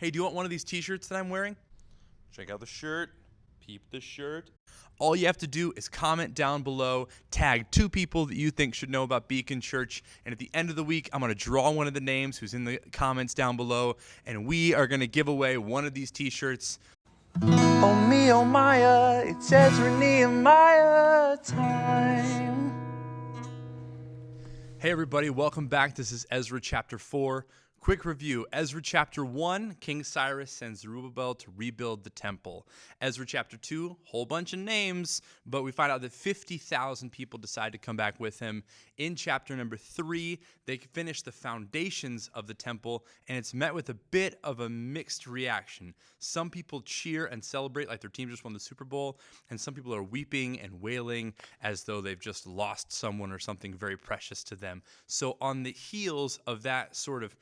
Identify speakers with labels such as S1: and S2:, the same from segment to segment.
S1: Hey, do you want one of these t-shirts that I'm wearing? Check out the shirt. Peep the shirt. All you have to do is comment down below, tag 2 people that you think should know about Beacon Church, and at the end of the week, I'm going to draw one of the names who's in the comments down below, and we are going to give away one of these t-shirts.
S2: Oh me, oh Maya, it's Ezra Nehemiah time.
S1: Hey everybody, welcome back. This is Ezra chapter 4. Quick review. Ezra chapter 1, King Cyrus sends Zerubbabel to rebuild the temple. Ezra chapter 2, whole bunch of names, but we find out that 50,000 people decide to come back with him. In chapter number 3, they finish the foundations of the temple, and it's met with a bit of a mixed reaction. Some people cheer and celebrate like their team just won the Super Bowl, and some people are weeping and wailing as though they've just lost someone or something very precious to them. So on the heels of that sort of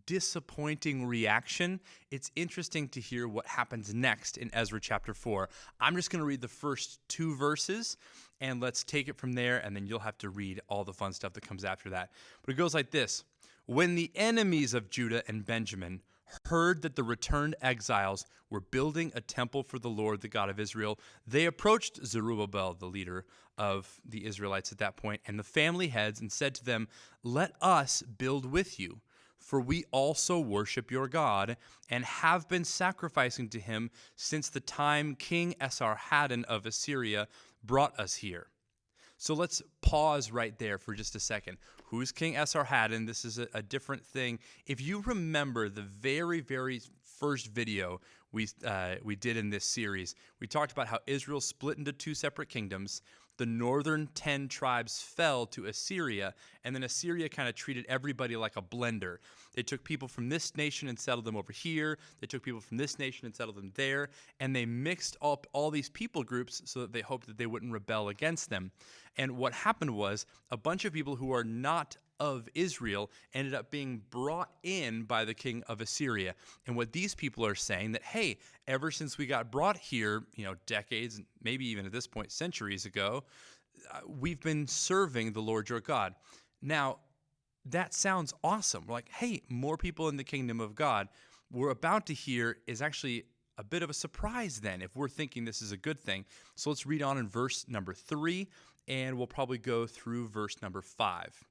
S1: disappointing reaction, it's interesting to hear what happens next in Ezra chapter 4. I'm just going to read the first 2 verses, and let's take it from there, and then you'll have to read all the fun stuff that comes after that. But it goes like this. When the enemies of Judah and Benjamin heard that the returned exiles were building a temple for the Lord, the God of Israel, they approached Zerubbabel, the leader of the Israelites at that point, and the family heads, and said to them, "Let us build with you. For we also worship your God, and have been sacrificing to him since the time King Esarhaddon of Assyria brought us here." So let's pause right there for just a second. Who's King Esarhaddon? This is a different thing. If you remember the very, very first video we did in this series, we talked about how Israel split into 2 separate kingdoms. The northern 10 tribes fell to Assyria, and then Assyria kind of treated everybody like a blender. They took people from this nation and settled them over here. They took people from this nation and settled them there, and they mixed up all these people groups so that they hoped that they wouldn't rebel against them. And what happened was a bunch of people who are not of Israel ended up being brought in by the king of Assyria. And what these people are saying that, hey, ever since we got brought here, decades, maybe even at this point, centuries ago, we've been serving the Lord your God. Now, that sounds awesome. We're like, hey, more people in the kingdom of God. We're about to hear is actually a bit of a surprise then if we're thinking this is a good thing. So let's read on in verse number 3, and we'll probably go through verse number 5.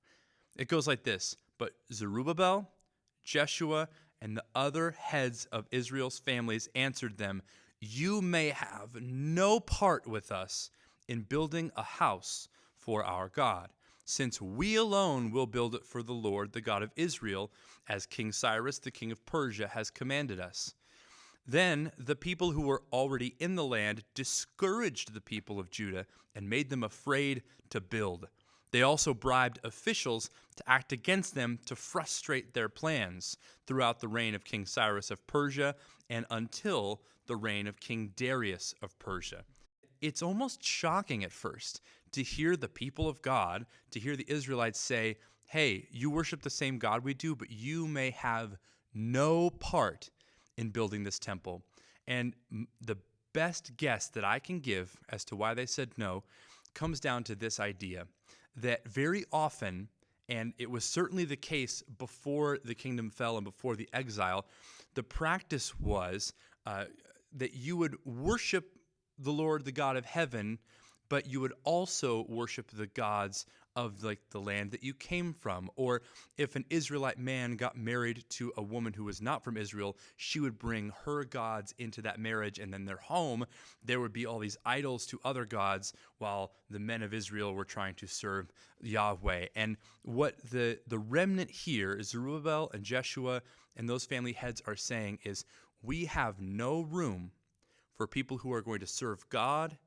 S1: It goes like this. But Zerubbabel, Jeshua, and the other heads of Israel's families answered them, "You may have no part with us in building a house for our God, since we alone will build it for the Lord, the God of Israel, as King Cyrus, the king of Persia, has commanded us." Then the people who were already in the land discouraged the people of Judah and made them afraid to build. They also bribed officials to act against them to frustrate their plans throughout the reign of King Cyrus of Persia and until the reign of King Darius of Persia. It's almost shocking at first to hear the people of God, to hear the Israelites say, hey, you worship the same God we do, but you may have no part in building this temple. And the best guess that I can give as to why they said no comes down to this idea that very often, and it was certainly the case before the kingdom fell and before the exile, the practice was that you would worship the Lord, the God of heaven, but you would also worship the gods of the land that you came from. Or if an Israelite man got married to a woman who was not from Israel, she would bring her gods into that marriage, and then their home, there would be all these idols to other gods while the men of Israel were trying to serve Yahweh. And what the remnant here, Zerubbabel and Jeshua and those family heads are saying is, we have no room for people who are going to serve God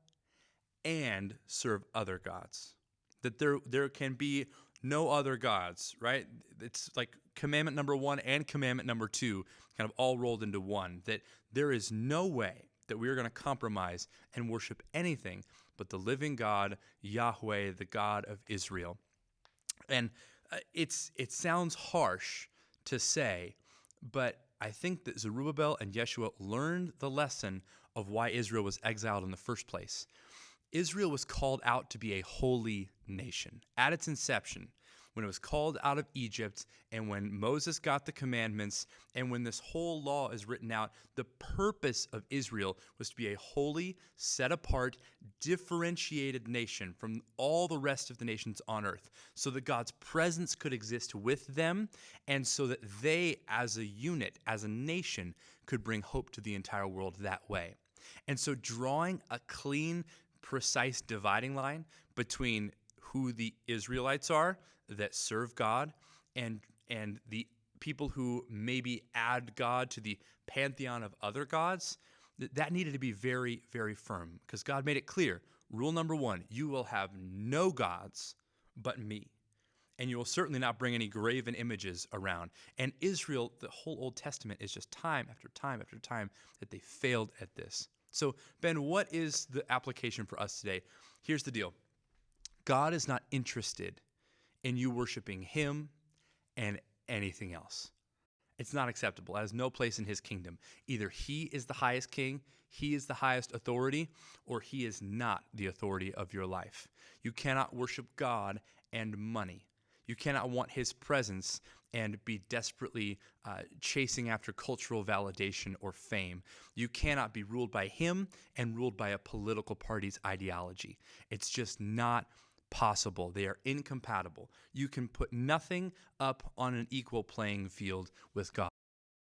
S1: and serve other gods. That there can be no other gods, right? It's like commandment number 1 and commandment number 2 kind of all rolled into one. That there is no way that we are going to compromise and worship anything but the living God, Yahweh, the God of Israel. And it sounds harsh to say, but I think that Zerubbabel and Jeshua learned the lesson of why Israel was exiled in the first place. Israel was called out to be a holy nation. At its inception, when it was called out of Egypt, and when Moses got the commandments, and when this whole law is written out, the purpose of Israel was to be a holy, set apart, differentiated nation from all the rest of the nations on earth, so that God's presence could exist with them, and so that they, as a unit, as a nation, could bring hope to the entire world that way. And so drawing a clean, precise dividing line between who the Israelites are that serve God and the people who maybe add God to the pantheon of other gods, that needed to be very, very firm, because God made it clear. Rule number one, you will have no gods but me. And you will certainly not bring any graven images around. And Israel, the whole Old Testament is just time after time after time that they failed at this. So, Ben, what is the application for us today? Here's the deal. God is not interested in you worshiping him and anything else. It's not acceptable. It has no place in his kingdom. Either he is the highest king, he is the highest authority, or he is not the authority of your life. You cannot worship God and money. You cannot want his presence and be desperately chasing after cultural validation or fame. You cannot be ruled by him and ruled by a political party's ideology. It's just not possible. They are incompatible. You can put nothing up on an equal playing field with God.